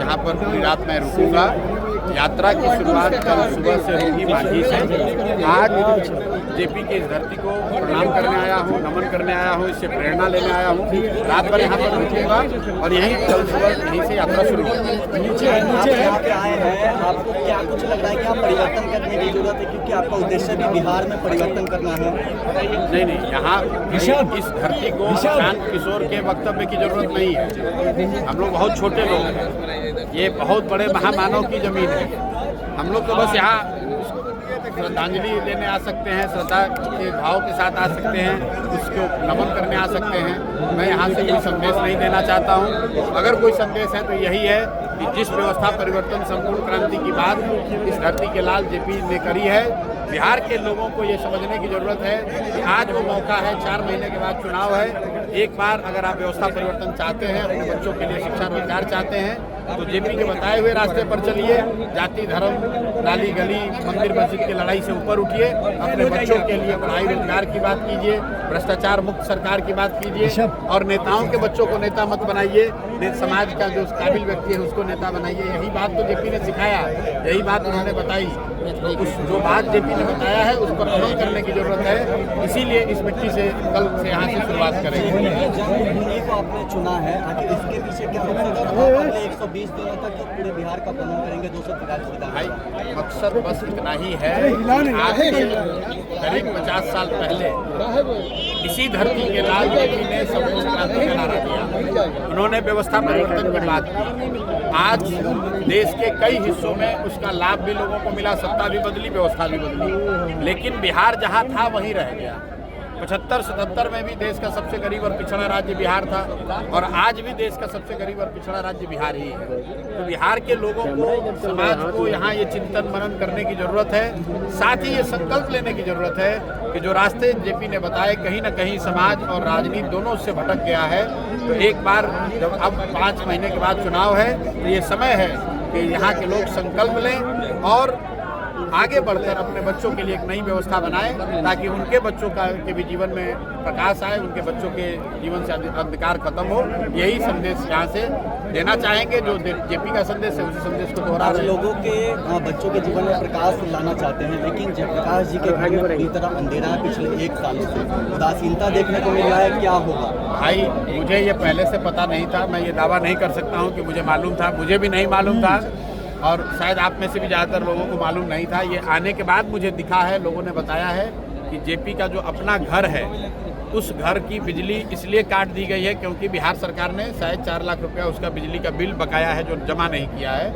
यहाँ पर पूरी रात मैं रुकूंगा। यात्रा की शुरुआत कल सुबह से होगी मांझी से। आज जेपी की इस धरती को प्रणाम करने आया हूँ, नमन करने आया हूँ, इससे प्रेरणा लेने आया हूँ। रात भर यहाँ पर रुकूंगा और यहीं कल सुबह यहीं से यात्रा शुरू होगी। नीचे यहाँ पे आए हैं, आपको क्या कुछ लग रहा है कि आप परिवर्तन करने की जरूरत है, क्योंकि आपका उद्देश्य भी बिहार में परिवर्तन करना है? नहीं, यहाँ इस धरती को शांत किशोर के वक्तव्य की जरूरत नहीं है। हम लोग बहुत छोटे लोग हैं, ये बहुत बड़े महामानव की जमीन है। हम लोग तो बस यहाँ श्रद्धांजलि देने आ सकते हैं, श्रद्धा के भाव के साथ आ सकते हैं, उसको नमन करने आ सकते हैं। मैं यहाँ से कोई संदेश नहीं देना चाहता हूँ। अगर कोई संदेश है तो यही है कि जिस व्यवस्था परिवर्तन संपूर्ण क्रांति की बात इस धरती के लाल जेपी ने करी है, बिहार के लोगों को ये समझने की ज़रूरत है कि आज वो मौका है। 4 महीने के बाद चुनाव है। एक बार अगर आप व्यवस्था परिवर्तन चाहते हैं, अपने बच्चों के लिए शिक्षा रोजगार चाहते हैं, तो जेपी के बताए हुए रास्ते पर चलिए। जाति धर्म, नाली गली, मंदिर मस्जिद की लड़ाई से ऊपर उठिए। अपने बच्चों के लिए पढ़ाई रोजगार की बात कीजिए, भ्रष्टाचार मुक्त सरकार की बात कीजिए और नेताओं के बच्चों को नेता मत बनाइए। समाज का जो काबिल व्यक्ति है उसको नेता बनाइए। यही बात तो जेपी ने सिखाया, यही बात उन्होंने बताई। उस जो बात जेपी ने बताया है उस पर अमल करने की जरूरत है। इसीलिए इस मिट्टी से कल से यहाँ से शुरुआत करेंगे। जन्मभूमि को आपने चुना है, आखिर इसके पीछे क्या मकसद है? 120 दिनों तक पूरे बिहार का भ्रमण करेंगे 243 भाई, मकसद बस इतना ही है। आज से करीब 50 साल पहले इसी धरती के लाल जेपी ने संपूर्ण क्रांति का नारा दिया। उन्होंने व्यवस्था परिवर्तन की बात की। आज देश के कई हिस्सों में उसका लाभ भी लोगों को मिला, सत्ता भी बदली, व्यवस्था भी बदली, लेकिन बिहार जहां था वहीं रह गया। 75-77 में भी देश का सबसे गरीब और पिछड़ा राज्य बिहार था और आज भी देश का सबसे गरीब और पिछड़ा राज्य बिहार ही है। तो बिहार के लोगों को, समाज को यहाँ ये चिंतन मनन करने की ज़रूरत है। साथ ही ये संकल्प लेने की ज़रूरत है कि जो रास्ते जेपी ने बताए, कहीं ना कहीं समाज और राजनीति दोनों से भटक गया है। तो एक बार जब अब 5 महीने के बाद चुनाव है तो ये समय है कि यहाँ के लोग संकल्प लें और आगे बढ़कर अपने बच्चों के लिए एक नई व्यवस्था बनाएं, ताकि उनके बच्चों के भी जीवन में प्रकाश आए, उनके बच्चों के जीवन से अंधकार खत्म हो। यही संदेश यहाँ से देना चाहेंगे। जो जेपी का संदेश है उसी संदेश को दोहरा रहे हैं। लोगों के बच्चों के जीवन में प्रकाश लाना चाहते हैं, लेकिन जयप्रकाश जी के घर में पूरी तरह अंधेरा है। पिछले 1 साल से उदासीनता देखने को मिल रहा है, क्या होगा? भाई, मुझे ये पहले से पता नहीं था। मैं ये दावा नहीं कर सकता हूँ कि मुझे मालूम था। मुझे भी नहीं मालूम था और शायद आप में से भी ज़्यादातर लोगों को मालूम नहीं था। ये आने के बाद मुझे दिखा है, लोगों ने बताया है कि जेपी का जो अपना घर है उस घर की बिजली इसलिए काट दी गई है क्योंकि बिहार सरकार ने शायद 4 लाख रुपया उसका बिजली का बिल बकाया है जो जमा नहीं किया है।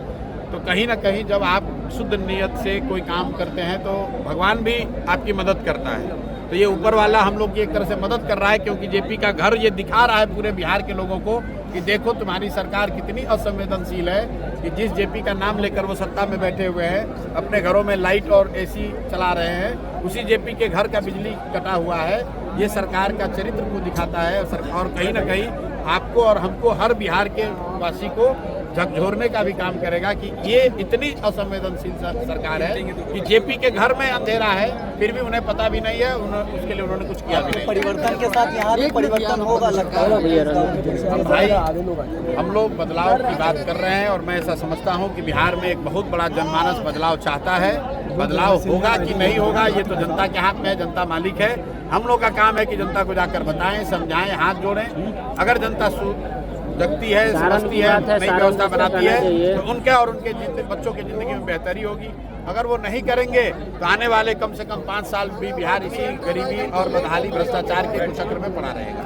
तो कहीं ना कहीं जब आप शुद्ध नीयत से कोई काम करते हैं तो भगवान भी आपकी मदद करता है। तो ये ऊपर वाला हम लोग की एक तरह से मदद कर रहा है, क्योंकि जेपी का घर ये दिखा रहा है पूरे बिहार के लोगों को कि देखो तुम्हारी सरकार कितनी असंवेदनशील है कि जिस जेपी का नाम लेकर वो सत्ता में बैठे हुए हैं, अपने घरों में लाइट और एसी चला रहे हैं, उसी जेपी के घर का बिजली कटा हुआ है। ये सरकार का चरित्र को दिखाता है और कहीं ना कहीं आपको और हमको, हर बिहार के वासी को झकझोरने का भी काम करेगा कि ये इतनी असंवेदनशील सरकार है कि जेपी के घर में अंधेरा है फिर भी उन्हें पता भी नहीं है, उसके लिए उन्होंने कुछ किया भी नहीं। परिवर्तन के साथ यहाँ भी परिवर्तन होगा लगता है। भाई, हम लोग बदलाव की बात कर रहे हैं और मैं ऐसा समझता हूँ कि बिहार में एक बहुत बड़ा जनमानस बदलाव चाहता है। बदलाव होगा कि नहीं होगा ये तो जनता के हाथ में है, जनता मालिक है। हम लोग का काम है कि जनता को जाकर बताएं, समझाएं, हाथ जोड़ें। अगर जनता जगती है, समझती है, नई व्यवस्था बनाती है तो उनके और उनके बच्चों की ज़िंदगी में बेहतरी होगी। अगर वो नहीं करेंगे तो आने वाले कम से कम 5 साल भी बिहार इसी गरीबी और बदहाली भ्रष्टाचार के कुचक्र में पड़ा रहेगा।